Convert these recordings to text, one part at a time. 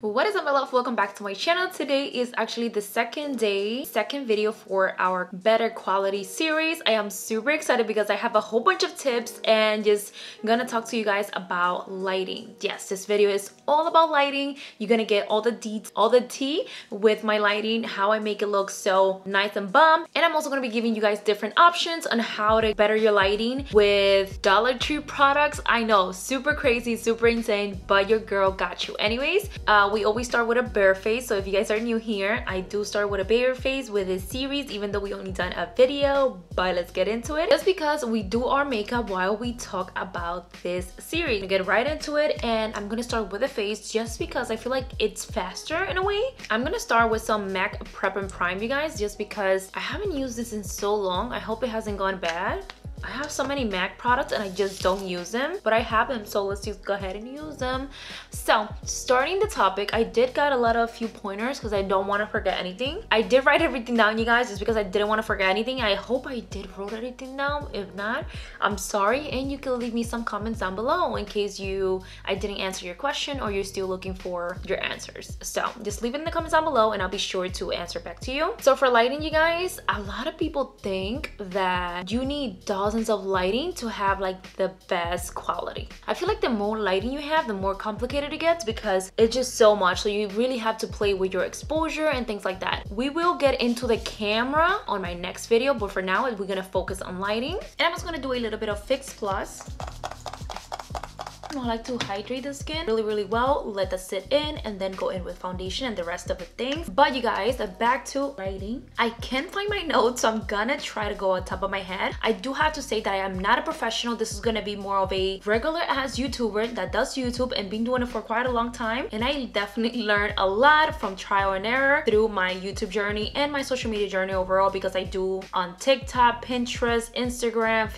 What is up, my love? Welcome back to my channel. Today is actually the second video for our better quality series. I am super excited because I have a whole bunch of tips and just gonna talk to you guys about lighting. Yes, this video is all about lighting. You're gonna get all the tea with my lighting, how I make it look so nice and bomb. And I'm also gonna be giving you guys different options on how to better your lighting with Dollar Tree products. I know, super crazy, super insane, but your girl got you. Anyways, we always start with a bare face, so if you guys are new here, I do start with a bare face with this series, even though we only done a video. But let's get into it, just because we do our makeup while we talk about this series. We get right into it, and I'm gonna start with the face just because I feel like it's faster in a way. I'm gonna start with some MAC Prep and Prime, you guys, just because I haven't used this in so long. I hope it hasn't gone bad. I have so many MAC products and I just don't use them, but I have them, so let's just go ahead and use them. So starting the topic, I did got a few pointers because I don't want to forget anything. I did write everything down, you guys, just because I didn't want to forget anything. I hope I did wrote everything down. If not, I'm sorry, and you can leave me some comments down below in case I didn't answer your question or you're still looking for your answers. So just leave it in the comments down below and I'll be sure to answer back to you. So for lighting, you guys, a lot of people think that you need dozens of lighting to have like the best quality. I feel like the more lighting you have, the more complicated it gets because it's just so much, so you really have to play with your exposure and things like that. We will get into the camera on my next video, but for now we're gonna focus on lighting. And I'm just gonna do a little bit of Fix Plus. I like to hydrate the skin really well, let that sit in, and then go in with foundation and the rest of the things. But you guys, back to lighting. I can't find my notes, so I'm gonna try to go on top of my head. I do have to say that I am not a professional. This is gonna be more of a regular ass YouTuber that does YouTube and been doing it for quite a long time, and I definitely learned a lot from trial and error through my YouTube journey and my social media journey overall, because I do on TikTok, Pinterest, Instagram,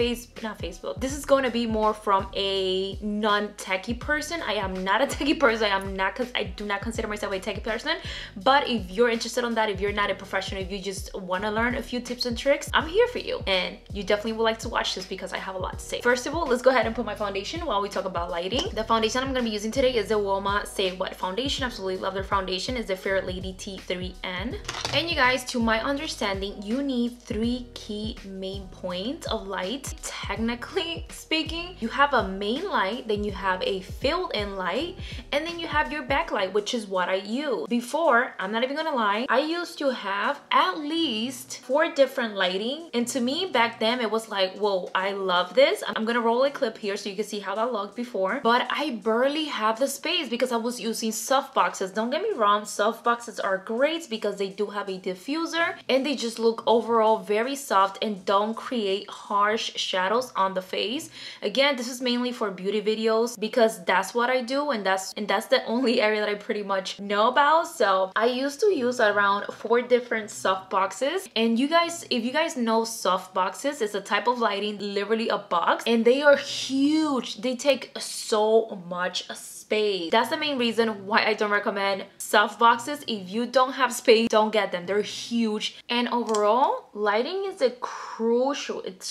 not Facebook. This is going to be more from a non-techie person. I am not a techie person. I do not consider myself a techie person. But if you're interested on that, if you're not a professional, if you just want to learn a few tips and tricks, I'm here for you. And you definitely will like to watch this because I have a lot to say. First of all, let's go ahead and put my foundation while we talk about lighting. The foundation I'm going to be using today is the Uomabeauty SAY WOKE foundation. Absolutely love their foundation. It's the Fair Lady T3N. And you guys, to my understanding, you need 3 key main points of light. Technically speaking, you have a main light, then you have a filled-in light, and then you have your backlight, which is what I use. Before, I'm not even gonna lie, I used to have at least 4 different lighting, and to me back then it was like, whoa, I love this. I'm gonna roll a clip here so you can see how that looked before, but I barely have the space because I was using soft boxes. Don't get me wrong, soft boxes are great because they do have a diffuser and they just look overall very soft and don't create harsh shadows on the face. Again, this is mainly for beauty videos because that's what I do, and that's the only area that I pretty much know about. So I used to use around 4 different soft boxes, and you guys, if you guys know soft boxes, it's a type of lighting, literally a box, and they are huge. They take so much space. That's the main reason why I don't recommend soft boxes. If you don't have space, don't get them. They're huge. And overall, lighting is it's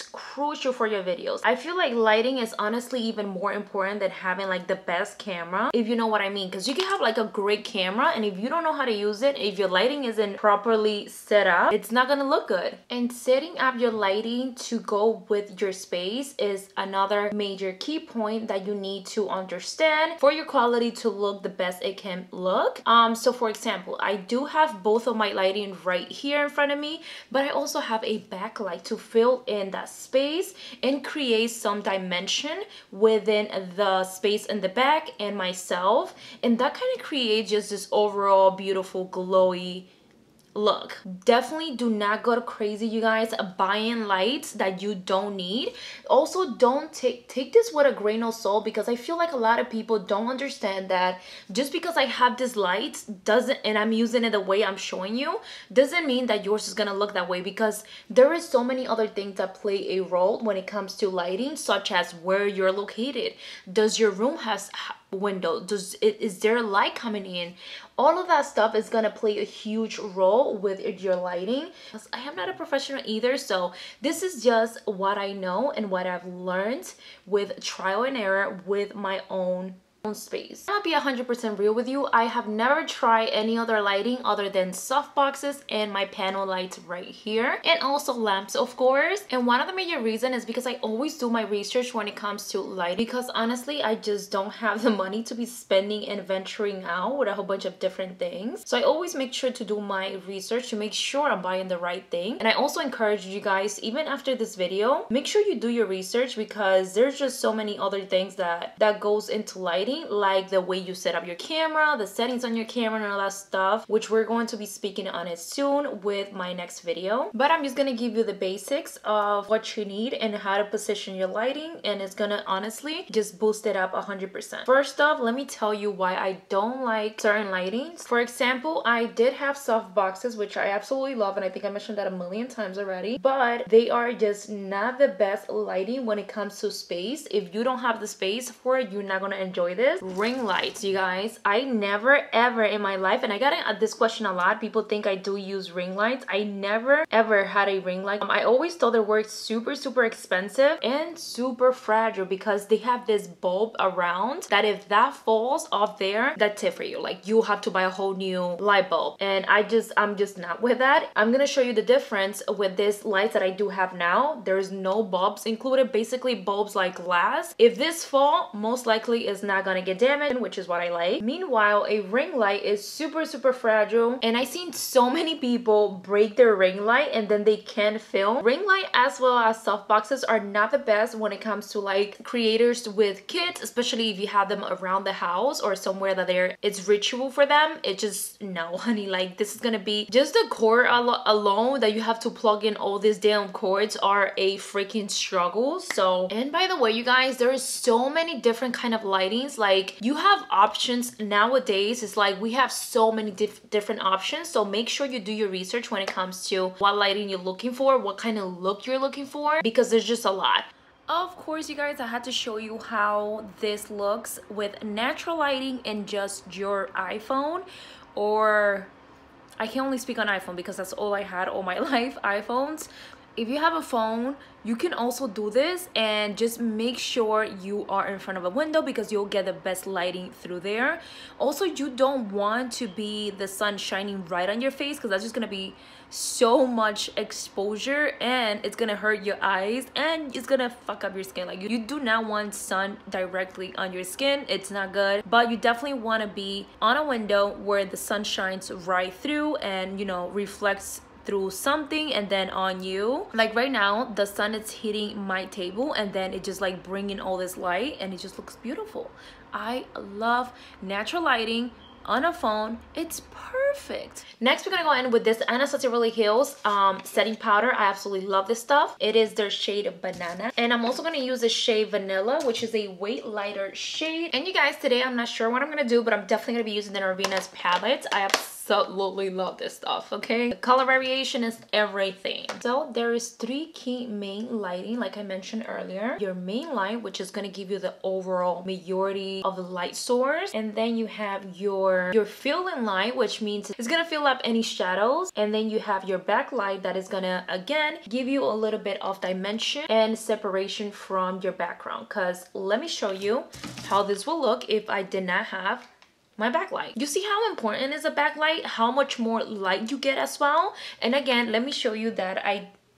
crucial for your videos. I feel like lighting is honestly even more important than having like the best camera, if you know what I mean, because you can have like a great camera, and if you don't know how to use it, if your lighting isn't properly set up, it's not gonna look good. And setting up your lighting to go with your space is another major key point that you need to understand for your quality to look the best it can look. So for example, I do have both of my lighting right here in front of me, but I also have a backlight to fill in that space and create some dimension within the space in the back and myself, and that kind of creates just this overall beautiful glowy look. Definitely do not go crazy, you guys, buying lights that you don't need. Also, don't take this with a grain of salt, because I feel like a lot of people don't understand that just because I have this light and I'm using it the way I'm showing you, doesn't mean that yours is gonna look that way, because there is so many other things that play a role when it comes to lighting, such as where you're located. Does your room has window? Is there light coming in? All of that stuff is gonna play a huge role with your lighting. I am not a professional either, so this is just what I know and what I've learned with trial and error with my own own space. I'll be 100% real with you. I have never tried any other lighting other than soft boxes and my panel lights right here, and also lamps, of course. And one of the major reasons is because I always do my research when it comes to lighting, because honestly I just don't have the money to be spending and venturing out with a whole bunch of different things. So I always make sure to do my research to make sure I'm buying the right thing. And I also encourage you guys, even after this video, make sure you do your research, because there's just so many other things that goes into lighting, like the way you set up your camera, the settings on your camera and all that stuff, which we're going to be speaking on it soon with my next video. But I'm just gonna give you the basics of what you need and how to position your lighting, and it's gonna honestly just boost it up 100%. First off, let me tell you why I don't like certain lightings. For example, I did have soft boxes, which I absolutely love, and I think I mentioned that a million times already, but they are just not the best lighting when it comes to space. If you don't have the space for it, you're not gonna enjoy this. Ring lights, you guys. I never ever in my life, and I got this question a lot, people think I do use ring lights. I never ever had a ring light. I always thought they were super expensive and super fragile, because they have this bulb around that if that falls off there, that's it for you. Like, you have to buy a whole new light bulb, and I'm just not with that. I'm gonna show you the difference with this lights that I do have now. There's no bulbs included, basically bulbs like glass. If this fall, most likely is not gonna get damaged, which is what I like. Meanwhile, a ring light is super fragile, and I've seen so many people break their ring light and then they can't film. Ring light as well as soft boxes are not the best when it comes to like creators with kids, especially if you have them around the house or somewhere that it's ritual for them. It just, no honey, like this is gonna be just the cord alone that you have to plug in all these damn cords are a freaking struggle. So, and by the way, you guys, there is so many different kind of lightings. Like, you have options nowadays. It's like we have so many different options. So make sure you do your research when it comes to what lighting you're looking for, what kind of look you're looking for, because there's just a lot. Of course, you guys, I had to show you how this looks with natural lighting and just your iPhone, or I can only speak on iPhone because that's all I had all my life, iPhones. If you have a phone, you can also do this, and just make sure you are in front of a window because you'll get the best lighting through there. Also, you don't want to be the sun shining right on your face, because that's just gonna be so much exposure and it's gonna hurt your eyes and it's gonna fuck up your skin. Like, you do not want sun directly on your skin. It's not good. But you definitely want to be on a window where the sun shines right through and, you know, reflects through something and then on you. Like right now, the sun is hitting my table and then it just like bringing all this light and it just looks beautiful. I love natural lighting on a phone. It's perfect. Next, we're gonna go in with this Anastasia Beverly Hills setting powder. I absolutely love this stuff. It is their shade Banana, and I'm also gonna use the shade Vanilla, which is a weight lighter shade. And you guys, today I'm not sure what I'm gonna do, but I'm definitely gonna be using the Norvina's palette. I absolutely love this stuff. Okay, the color variation is everything. So there is 3 key main lighting, like I mentioned earlier. Your main light, which is gonna give you the overall majority of the light source, and then you have your fill-in light, which means it's gonna fill up any shadows, and then you have your backlight that is gonna again give you a little bit of dimension and separation from your background. Because let me show you how this will look if I did not have my backlight. You see how important is a backlight, how much more light you get as well. And again, let me show you that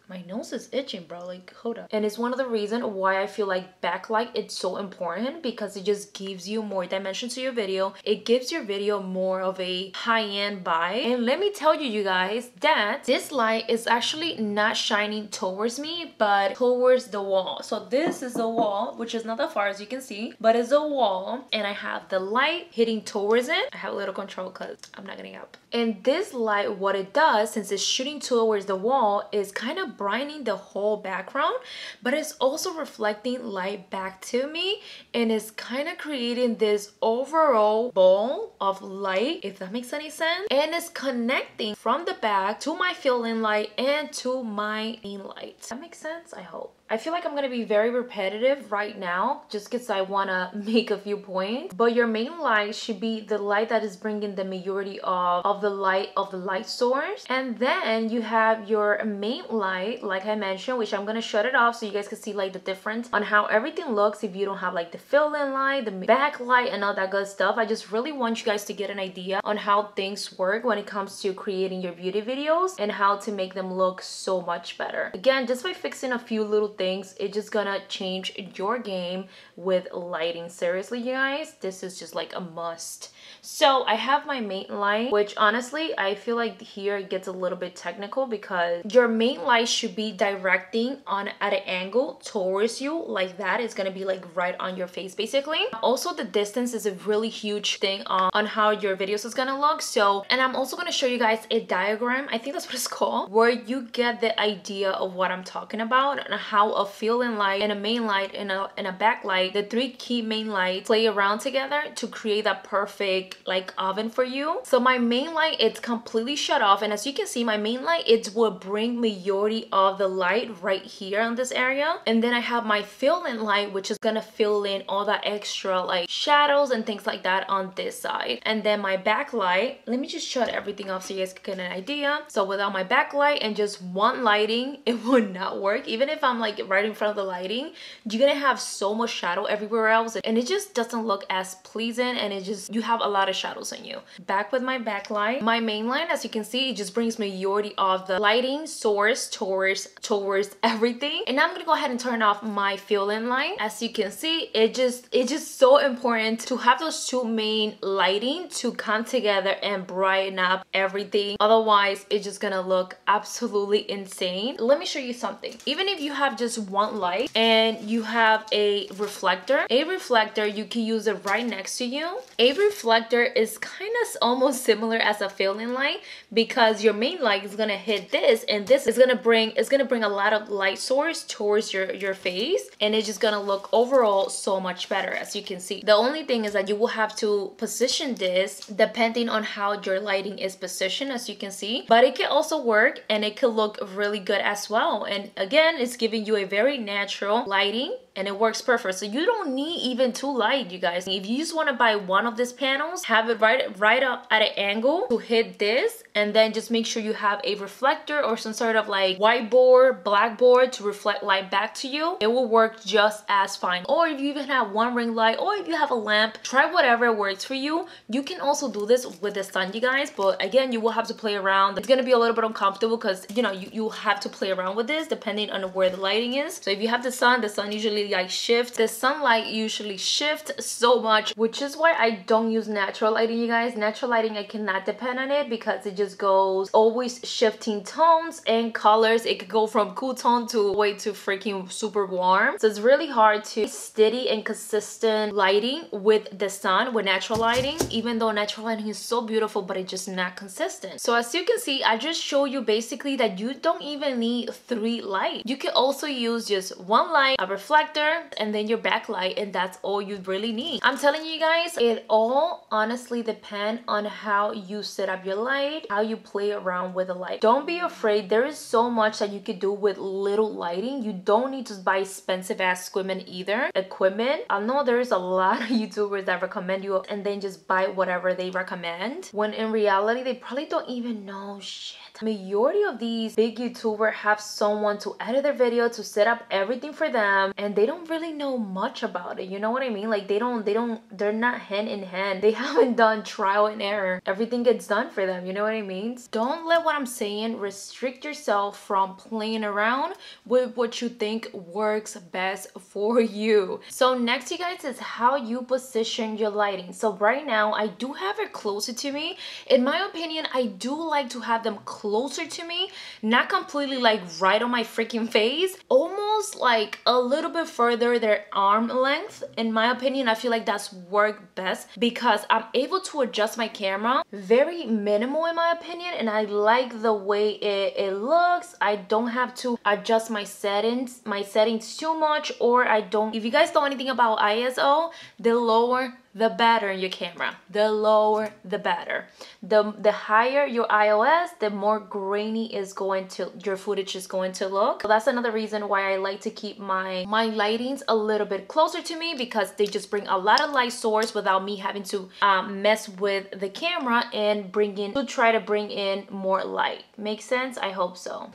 my nose is itching, bro. Like, hold up. And it's one of the reasons why I feel like backlight it's so important, because it just gives you more dimension to your video. It gives your video more of a high-end vibe. And let me tell you, you guys, that this light is actually not shining towards me, but towards the wall. So this is the wall, which is not that far as you can see, but it's a wall, and I have the light hitting towards it. I have a little control because I'm not getting up. And this light, what it does, since it's shooting towards the wall, is kind of brightening the whole background, but it's also reflecting light back to me, and it's kind of creating this overall ball of light, if that makes any sense. And it's connecting from the back to my fill-in light and to my main light. That makes sense? I hope. I feel like I'm gonna be very repetitive right now just because I wanna make a few points. But your main light should be the light that is bringing the majority of the light source. And then you have your main light, like I mentioned, which I'm gonna shut it off so you guys can see like the difference on how everything looks if you don't have like the fill-in light, the backlight, and all that good stuff. I just really want you guys to get an idea on how things work when it comes to creating your beauty videos and how to make them look so much better. Again, just by fixing a few little things, it's just gonna change your game with lighting. Seriously, you guys, this is just like a must. So I have my main light, which honestly I feel like here it gets a little bit technical because your main light should be directing on at an angle towards you like that. It's gonna be like right on your face basically. Also, the distance is a really huge thing on how your videos is gonna look. So, and I'm also gonna show you guys a diagram, I think that's what it's called, where you get the idea of what I'm talking about and how a fill-in light and a main light and a backlight, the three key main lights, play around together to create that perfect like oven for you. So my main light, it's completely shut off, and as you can see, my main light, it will bring majority of the light right here on this area. And then I have my fill-in light, which is gonna fill in all that extra like shadows and things like that on this side. And then my backlight, let me just shut everything off so you guys can get an idea. So without my backlight and just one lighting, it would not work. Even if I'm like right in front of the lighting, you're gonna have so much shadow everywhere else, and it just doesn't look as pleasing, and it just, you have a lot of shadows on you. Back with my backlight, my main light, as you can see, it just brings majority of the lighting source towards everything. And now I'm gonna go ahead and turn off my fill-in light. As you can see, it's just so important to have those two main lighting to come together and brighten up everything. Otherwise, it's just gonna look absolutely insane. Let me show you something. Even if you have just one light and you have a reflector you can use it right next to you. A reflector is kind of almost similar as a fill-in light because your main light is gonna hit this, and this is gonna bring a lot of light source towards your face, and it's just gonna look overall so much better. As you can see, the only thing is that you will have to position this depending on how your lighting is positioned, as you can see, but it can also work and it can look really good as well. And again, it's giving you a very natural lighting and it works perfect. So you don't need even two lights, you guys. If you just want to buy one of these panels, have it right up at an angle to hit this, and then just make sure you have a reflector or some sort of like whiteboard, blackboard to reflect light back to you. It will work just as fine. Or if you even have one ring light, or if you have a lamp, try whatever works for you. You can also do this with the sun, you guys, but again, you will have to play around. It's gonna be a little bit uncomfortable because you know you have to play around with this depending on where the lighting is. So if you have the sun usually like shift, the sunlight usually shift so much, which is why I don't use natural lighting, you guys. Natural lighting, I cannot depend on it because it just goes always shifting tones and colors. It could go from cool tone to way to freaking super warm. So it's really hard to steady and consistent lighting with the sun with natural lighting, even though natural lighting is so beautiful, but it's just not consistent. So as you can see, I just show you basically that you don't even need three lights. You can also use just one light, a reflector, and then your backlight, and that's all you really need. I'm telling you guys, it all honestly depends on how you set up your light, how you play around with the light. Don't be afraid. There is so much that you could do with little lighting. You don't need to buy expensive ass equipment either. I know there's a lot of YouTubers that recommend you and then just buy whatever they recommend, when in reality they probably don't even know shit. Majority of these big YouTubers have someone to edit their video, to set up everything for them, and they don't really know much about it. You know what I mean? Like they're not hand in hand. They haven't done trial and error. Everything gets done for them. You know what I mean? Don't let what I'm saying restrict yourself from playing around with what you think works best for you. So next, you guys, is how you position your lighting. So right now I do have it closer to me. In my opinion, I do like to have them closer to me, not completely like right on my freaking face, almost like a little bit further, their arm length. In my opinion, I feel like that's work best because I'm able to adjust my camera very minimal in my opinion, and I like the way it looks. I don't have to adjust my settings too much, or I don't. If you guys know anything about ISO, the lower the better in your camera. The lower, the better. The higher your IOS, the more grainy is going to your footage is going to look. So that's another reason why I like to keep my lightings a little bit closer to me, because they just bring a lot of light source without me having to mess with the camera and try to bring in more light. Makes sense? I hope so.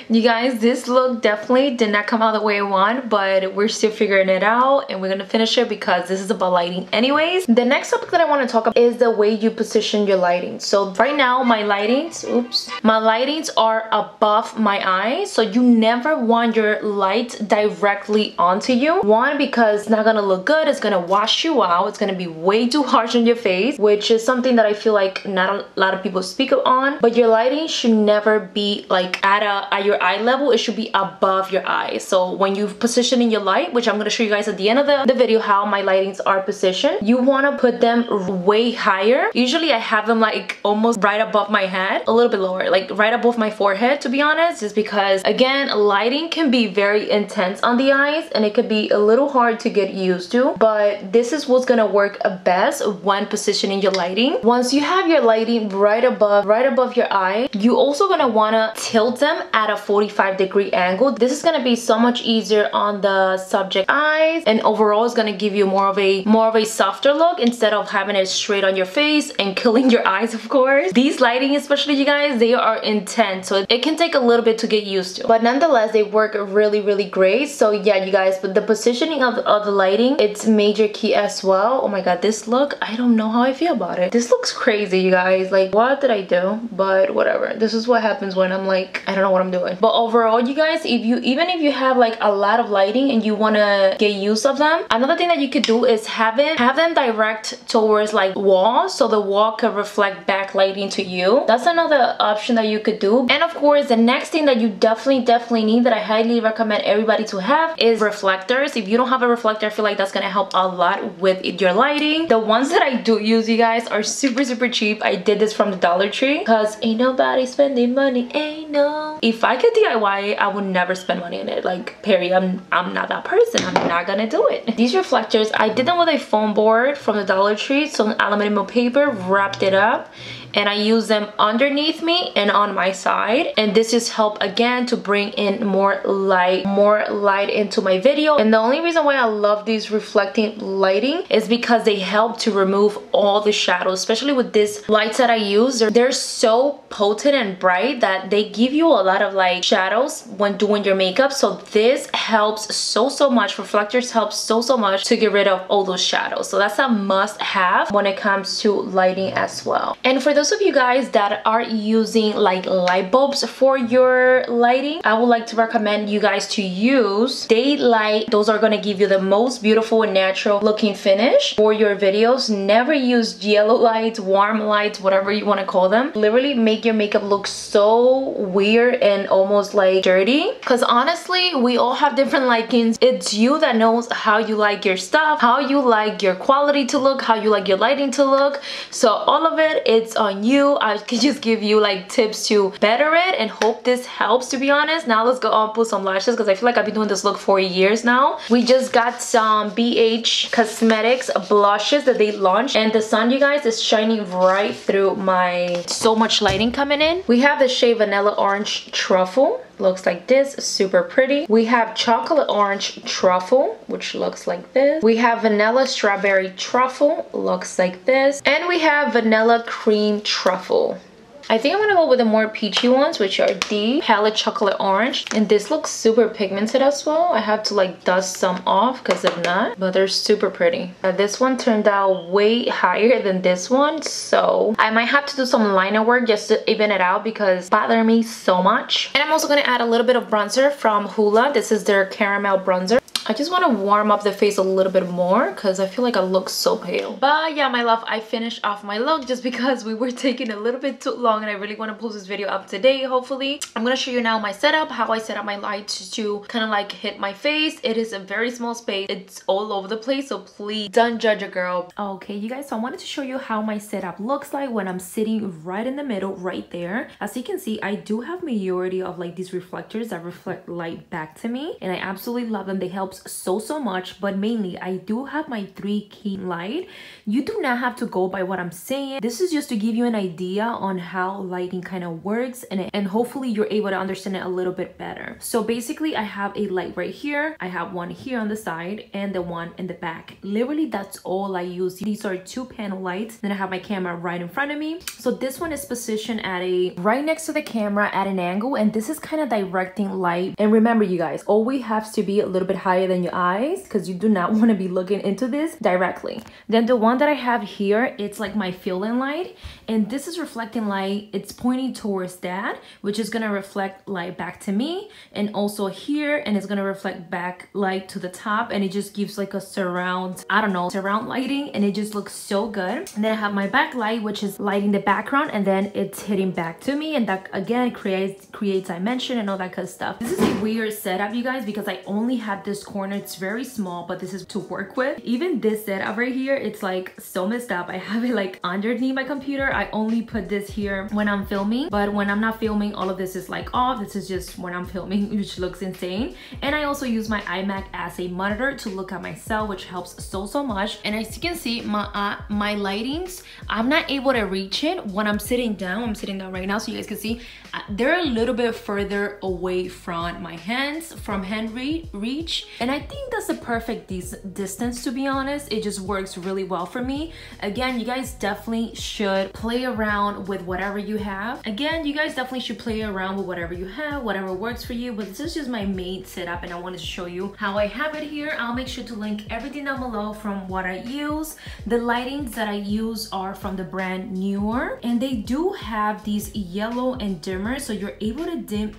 You guys, this look definitely did not come out the way I want, but we're still figuring it out and we're gonna finish it because this is about lighting anyways. The next topic that I want to talk about is the way you position your lighting. So right now my lightings are above my eyes, so you never want your light directly onto you. One, because it's not gonna look good, it's gonna wash you out, it's gonna be way too harsh on your face, which is something that I feel like not a lot of people speak on. But your lighting should never be like at your eye level, it should be above your eyes. So when you positioning your light, which I'm gonna show you guys at the end of the video how my lightings are positioned, you want to put them way higher. Usually I have them like almost right above my head, a little bit lower, like right above my forehead, to be honest, just because again, lighting can be very intense on the eyes and it could be a little hard to get used to, but this is what's gonna work best when positioning your lighting. Once you have your lighting right above your eye, you also gonna want to tilt them at a 45-degree angle. This is gonna be so much easier on the subject eyes, and overall it's gonna give you more of a softer look instead of having it straight on your face and killing your eyes, of course. These lighting, especially, you guys, they are intense, so it can take a little bit to get used to, but nonetheless they work really great. So yeah, you guys, but the positioning of the lighting, it's major key as well. Oh my god, this look, I don't know how I feel about it. This looks crazy, you guys. Like, what did I do? But whatever, this is what happens when I'm like, I don't know what I'm doing. But overall, you guys, even if you have like a lot of lighting and you want to get use of them, another thing that you could do is have them direct towards like walls, so the wall could reflect back lighting to you. That's another option that you could do. And of course, the next thing that you definitely need, that I highly recommend everybody to have, is reflectors. If you don't have a reflector, I feel like that's gonna help a lot with your lighting. The ones that I do use, you guys, are super cheap. I did this from the Dollar Tree because ain't nobody spending money, ain't no. If I could DIY it, I would never spend money on it, like, period. I'm not that person. I'm not gonna do it. These reflectors, I did them with a foam board from the Dollar Tree, so aluminum paper, wrapped it up, and I use them underneath me and on my side, and this just help again to bring in more light into my video. And the only reason why I love these reflecting lighting is because they help to remove all the shadows, especially with these lights that I use. They're so potent and bright that they give you a lot of like shadows when doing your makeup, so this helps so much. Reflectors help so much to get rid of all those shadows, so that's a must have when it comes to lighting as well. And for those of you guys that are using like light bulbs for your lighting, I would like to recommend you guys to use daylight. Those are going to give you the most beautiful and natural looking finish for your videos. Never use yellow lights, warm lights, whatever you want to call them. Literally make your makeup look so weird and almost like dirty, because honestly we all have different likings. It's you that knows how you like your stuff, how you like your quality to look, how you like your lighting to look. So all of it, it's on you. I could just give you like tips to better it and hope this helps, to be honest. Now let's go on put some lashes, because I feel like I've been doing this look for years now. We just got some BH Cosmetics blushes that they launched, and the sun, you guys, is shining right through my so much lighting coming in. We have the shade Vanilla Orange Truffle, looks like this, super pretty. We have Chocolate Orange Truffle, which looks like this. We have Vanilla Strawberry Truffle, looks like this. And we have Vanilla Cream Truffle. I think I'm gonna go with the more peachy ones, which are the Palette Chocolate Orange, and this looks super pigmented as well. I have to like dust some off because if not, but they're super pretty. This one turned out way higher than this one, so I might have to do some liner work just to even it out because it bothered me so much. And I'm also gonna add a little bit of bronzer from Hoola. This is their caramel bronzer. I just want to warm up the face a little bit more because I feel like I look so pale. But yeah, my love, I finished off my look just because we were taking a little bit too long and I really want to post this video up today, hopefully. I'm going to show you now my setup, how I set up my lights to kind of like hit my face. It is a very small space. It's all over the place, so please don't judge a girl. Okay, you guys, so I wanted to show you how my setup looks like when I'm sitting right in the middle, right there. As you can see, I do have majority of like these reflectors that reflect light back to me, and I absolutely love them. They help helps so much. But mainly, I do have my 3 key light. You do not have to go by what I'm saying. This is just to give you an idea on how lighting kind of works, and hopefully you're able to understand it a little bit better. So basically, I have a light right here. I have one here on the side and the one in the back. Literally, that's all I use. These are 2 panel lights. Then I have my camera right in front of me. So this one is positioned at right next to the camera at an angle, and this is kind of directing light. And remember, you guys, always has to be a little bit higher than your eyes because you do not want to be looking into this directly. Then the one that I have here, it's like my fill-in light, and this is reflecting light. It's pointing towards that, which is gonna reflect light back to me, and also here, and it's gonna reflect back light to the top, and it just gives like a surround, I don't know, surround lighting, and it just looks so good. And then I have my backlight, which is lighting the background, and then it's hitting back to me, and that again creates dimension and all that kind of stuff. This is a weird setup, you guys, because I only have this corner. It's very small, but this is to work with. Even this setup right here, it's like so messed up. I have it like underneath my computer. I only put this here when I'm filming, but when I'm not filming, all of this is like off. This is just when I'm filming, which looks insane. And I also use my iMac as a monitor to look at myself, which helps so much. And as you can see, my lightings, I'm not able to reach it when I'm sitting down. I'm sitting down right now, so you guys can see they're a little bit further away from my hands, from hand reach. And I think that's the perfect distance, to be honest. It just works really well for me. Again, you guys definitely should play around with whatever you have. Again, you guys definitely should play around with whatever you have, whatever works for you. But this is just my main setup, and I wanted to show you how I have it here. I'll make sure to link everything down below from what I use. The lightings that I use are from the brand Newer, and they do have these yellow and dimmer, so you're able to dim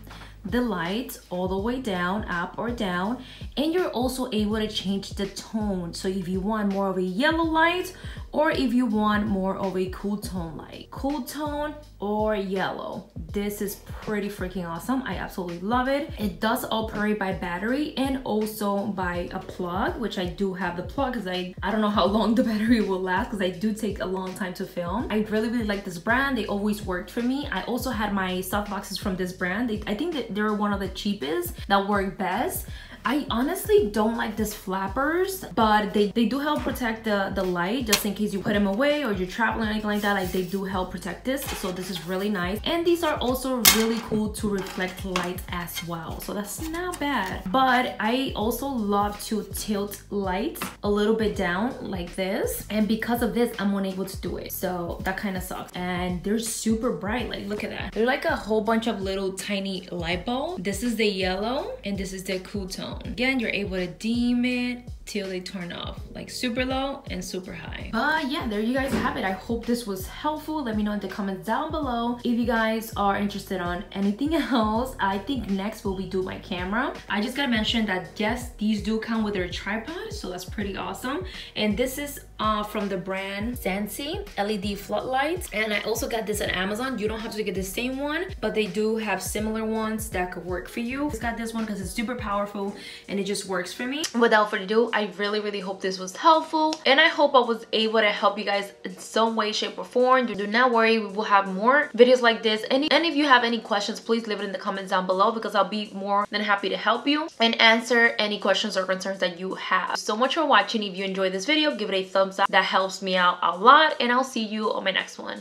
the lights all the way down, up or down, and you're also able to change the tone. So if you want more of a yellow light, or if you want more of a cool tone light, cool tone or yellow, this is pretty freaking awesome. I absolutely love it. It does operate by battery and also by a plug, which I do have the plug because I don't know how long the battery will last, because I do take a long time to film. I really like this brand. They always worked for me. I also had my softboxes from this brand. I think that they're one of the cheapest that work best. I honestly don't like these flappers, but they do help protect the light, just in case you put them away or you're traveling or anything like that. Like, they do help protect this, so this is really nice. And these are also really cool to reflect light as well, so that's not bad. But I also love to tilt lights a little bit down like this, and because of this, I'm unable to do it, so that kind of sucks. And they're super bright, like look at that. They're like a whole bunch of little tiny light bulbs. This is the yellow and this is the cool tone. Again, you're able to dim it till they turn off, like super low and super high. But yeah, there you guys have it. I hope this was helpful. Let me know in the comments down below if you guys are interested on anything else. I think next will be do my camera. I just gotta mention that yes, these do come with their tripod, so that's pretty awesome. And this is from the brand Sahony LED floodlights, and I also got this on Amazon. You don't have to get the same one, but they do have similar ones that could work for you. I just got this one because it's super powerful and it just works for me. Without further ado, I really hope this was helpful, and I hope I was able to help you guys in some way, shape, or form. Do not worry, we will have more videos like this. And if you have any questions, please leave it in the comments down below, because I'll be more than happy to help you and answer any questions or concerns that you have. So much for watching. If you enjoyed this video, give it a thumbs up. That helps me out a lot, and I'll see you on my next one.